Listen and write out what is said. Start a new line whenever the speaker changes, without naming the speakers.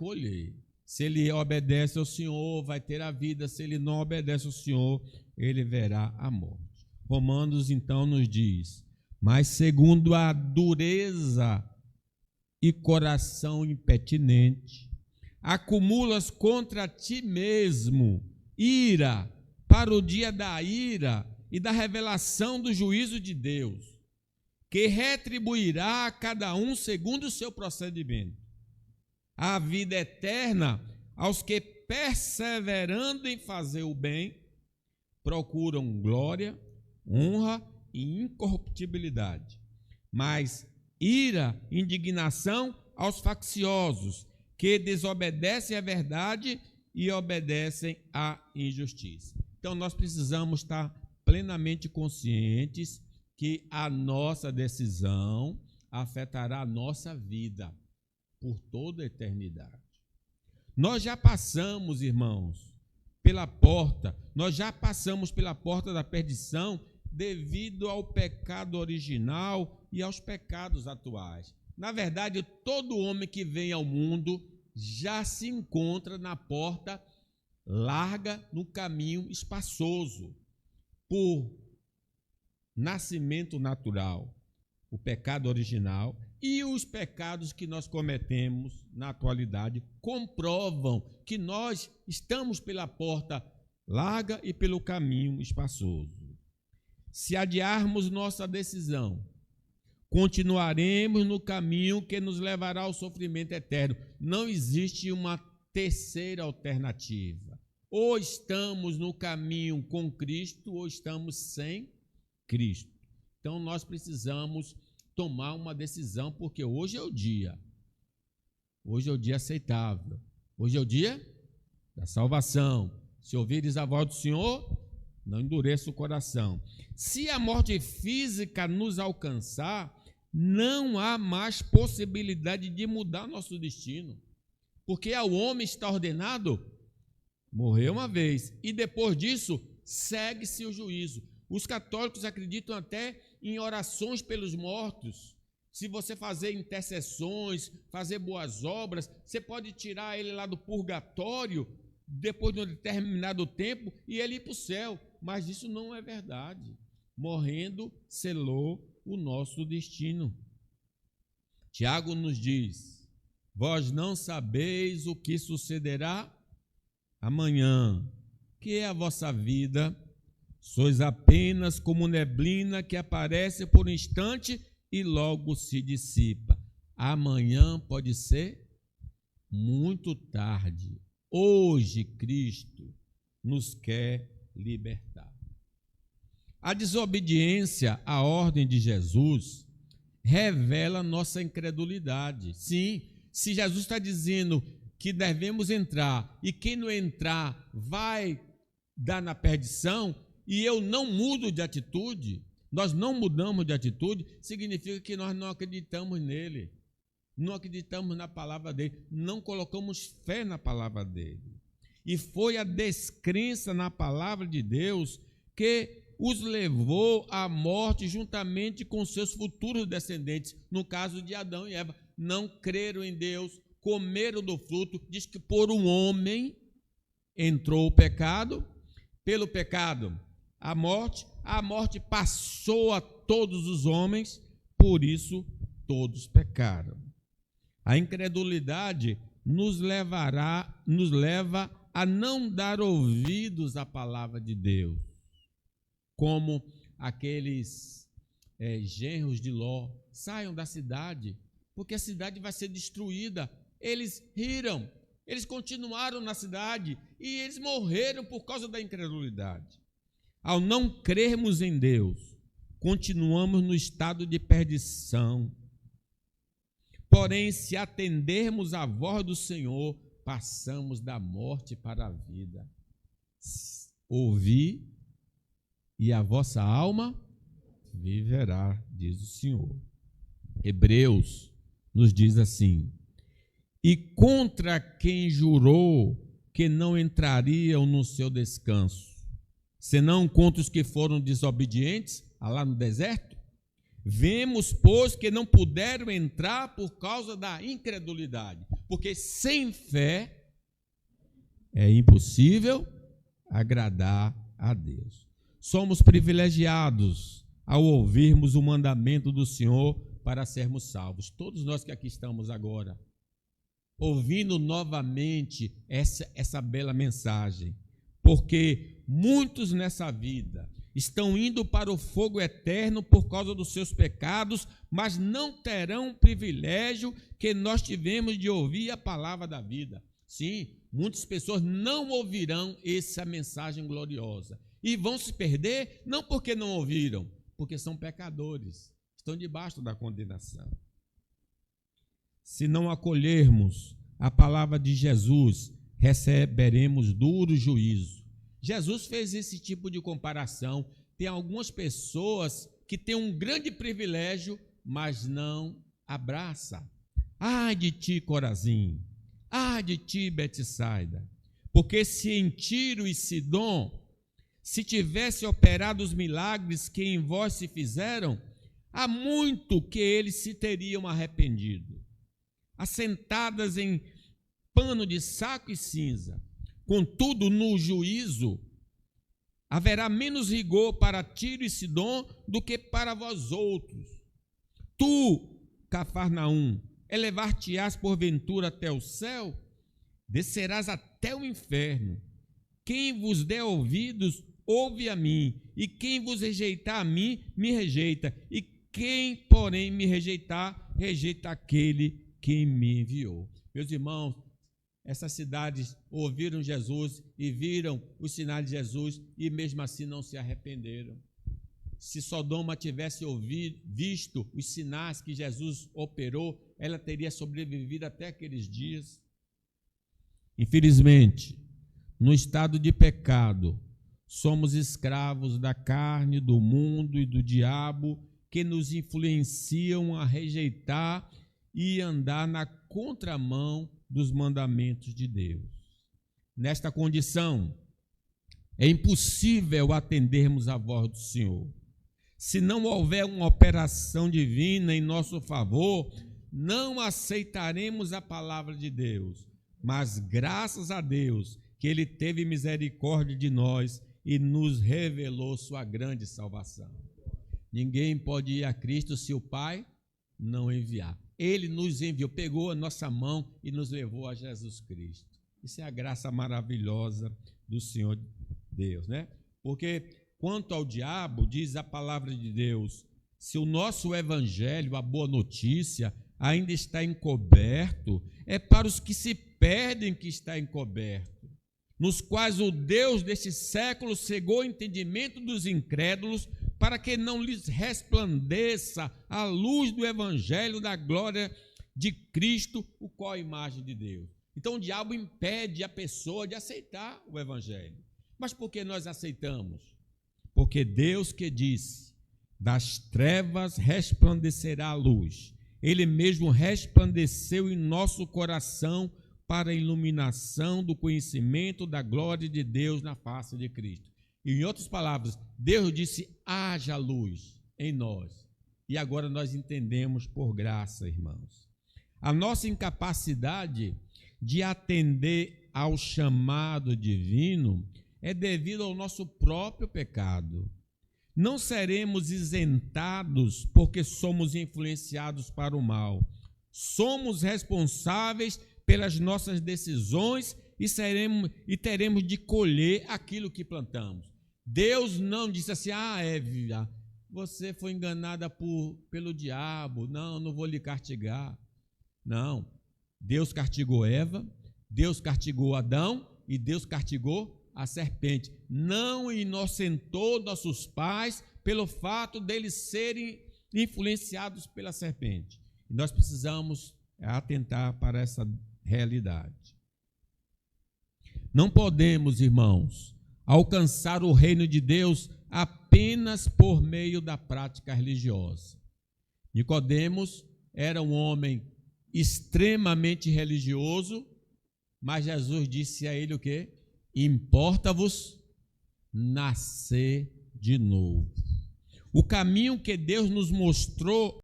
colher. Se ele obedece ao Senhor, vai ter a vida. Se ele não obedece ao Senhor, ele verá a morte. Romanos, então, nos diz: mas segundo a dureza e coração impetinente, acumulas contra ti mesmo ira para o dia da ira e da revelação do juízo de Deus, que retribuirá a cada um segundo o seu procedimento. A vida eterna aos que, perseverando em fazer o bem, procuram glória, honra e incorruptibilidade. Mas ira, indignação aos facciosos, que desobedecem à verdade e obedecem à injustiça. Então, nós precisamos estar plenamente conscientes que a nossa decisão afetará a nossa vida por toda a eternidade. Nós já passamos, irmãos, pela porta da perdição devido ao pecado original e aos pecados atuais. Na verdade, todo homem que vem ao mundo já se encontra na porta larga, no caminho espaçoso, por nascimento natural, o pecado original e os pecados que nós cometemos na atualidade comprovam que nós estamos pela porta larga e pelo caminho espaçoso. Se adiarmos nossa decisão, continuaremos no caminho que nos levará ao sofrimento eterno. Não existe uma terceira alternativa. Ou estamos no caminho com Cristo ou estamos sem Cristo. Então nós precisamos tomar uma decisão, porque hoje é o dia. Hoje é o dia aceitável. Hoje é o dia da salvação. Se ouvires a voz do Senhor, não endureça o coração. Se a morte física nos alcançar, não há mais possibilidade de mudar nosso destino, porque ao homem está ordenado morrer uma vez e depois disso segue-se o juízo. Os católicos acreditam até em orações pelos mortos. Se você fazer intercessões, fazer boas obras, você pode tirar ele lá do purgatório depois de um determinado tempo e ele ir para o céu. Mas isso não é verdade. Morrendo, selou o nosso destino. Tiago nos diz: vós não sabeis o que sucederá amanhã, que é a vossa vida. Sois apenas como neblina que aparece por um instante e logo se dissipa. Amanhã pode ser muito tarde. Hoje Cristo nos quer libertar. A desobediência à ordem de Jesus revela nossa incredulidade. Sim, se Jesus está dizendo que devemos entrar e quem não entrar vai dar na perdição, e eu não mudo de atitude, nós não mudamos de atitude, significa que nós não acreditamos nele, não acreditamos na palavra dele, não colocamos fé na palavra dele. E foi a descrença na palavra de Deus que os levou à morte juntamente com seus futuros descendentes, no caso de Adão e Eva. Não creram em Deus, comeram do fruto, diz que por um homem entrou o pecado, pelo pecado a morte passou a todos os homens, por isso todos pecaram. A incredulidade nos leva a não dar ouvidos à palavra de Deus, como aqueles genros de Ló: saiam da cidade, porque a cidade vai ser destruída. Eles riram, eles continuaram na cidade e eles morreram por causa da incredulidade. Ao não crermos em Deus, continuamos no estado de perdição. Porém, se atendermos à voz do Senhor, passamos da morte para a vida. Ouvi, e a vossa alma viverá, diz o Senhor. Hebreus nos diz assim: e contra quem jurou que não entrariam no seu descanso, senão contra os que foram desobedientes, lá no deserto? Vemos, pois, que não puderam entrar por causa da incredulidade. porque sem fé é impossível agradar a Deus. Somos privilegiados ao ouvirmos o mandamento do Senhor para sermos salvos. Todos nós que aqui estamos agora, ouvindo novamente essa bela mensagem, porque muitos nessa vida estão indo para o fogo eterno por causa dos seus pecados, mas não terão o privilégio que nós tivemos de ouvir a palavra da vida. Sim, muitas pessoas não ouvirão essa mensagem gloriosa e vão se perder, não porque não ouviram, porque são pecadores, estão debaixo da condenação. Se não acolhermos a palavra de Jesus, receberemos duro juízo. Jesus fez esse tipo de comparação. Tem algumas pessoas que têm um grande privilégio, mas não abraça. Ai de ti, Corazim! Ai de ti, Betsaida! Porque se em Tiro e Sidom se tivesse operado os milagres que em vós se fizeram, há muito que eles se teriam arrependido. Assentadas em pano de saco e cinza. Contudo, no juízo, haverá menos rigor para Tiro e Sidom do que para vós outros. Tu, Cafarnaum, elevar-te-ás porventura até o céu? Descerás até o inferno. Quem vos der ouvidos, ouve a mim, e quem vos rejeitar a mim, me rejeita, e quem, porém, me rejeitar, rejeita aquele que me enviou. Meus irmãos, essas cidades ouviram Jesus e viram os sinais de Jesus e mesmo assim não se arrependeram. Se Sodoma tivesse visto os sinais que Jesus operou, ela teria sobrevivido até aqueles dias. Infelizmente, no estado de pecado, somos escravos da carne, do mundo e do diabo, que nos influenciam a rejeitar e andar na contramão dos mandamentos de Deus. Nesta condição, é impossível atendermos a voz do Senhor. Se não houver uma operação divina em nosso favor, não aceitaremos a palavra de Deus. Mas graças a Deus que Ele teve misericórdia de nós e nos revelou sua grande salvação. Ninguém pode ir a Cristo se o Pai não enviar. Ele nos enviou, pegou a nossa mão e nos levou a Jesus Cristo. Isso é a graça maravilhosa do Senhor Deus, né? Porque quanto ao diabo, diz a palavra de Deus, se o nosso evangelho, a boa notícia, ainda está encoberto, é para os que se perdem que está encoberto, nos quais o Deus deste século cegou o entendimento dos incrédulos, para que não lhes resplandeça a luz do evangelho da glória de Cristo, o qual é a imagem de Deus. Então o diabo impede a pessoa de aceitar o evangelho. Mas por que nós aceitamos? Porque Deus que disse, das trevas resplandecerá a luz. Ele mesmo resplandeceu em nosso coração para a iluminação do conhecimento da glória de Deus na face de Cristo. Em outras palavras, Deus disse, haja luz em nós. E agora nós entendemos por graça, irmãos. A nossa incapacidade de atender ao chamado divino é devido ao nosso próprio pecado. Não seremos isentados porque somos influenciados para o mal. Somos responsáveis pelas nossas decisões e teremos de colher aquilo que plantamos. Deus não disse assim, Eva, você foi enganada pelo diabo, não vou lhe castigar. Não, Deus castigou Eva, Deus castigou Adão e Deus castigou a serpente. Não inocentou nossos pais pelo fato deles serem influenciados pela serpente. Nós precisamos atentar para essa realidade. Não podemos, irmãos, alcançar o reino de Deus apenas por meio da prática religiosa. Nicodemos era um homem extremamente religioso, mas Jesus disse a ele o quê? Importa-vos nascer de novo. O caminho que Deus nos mostrou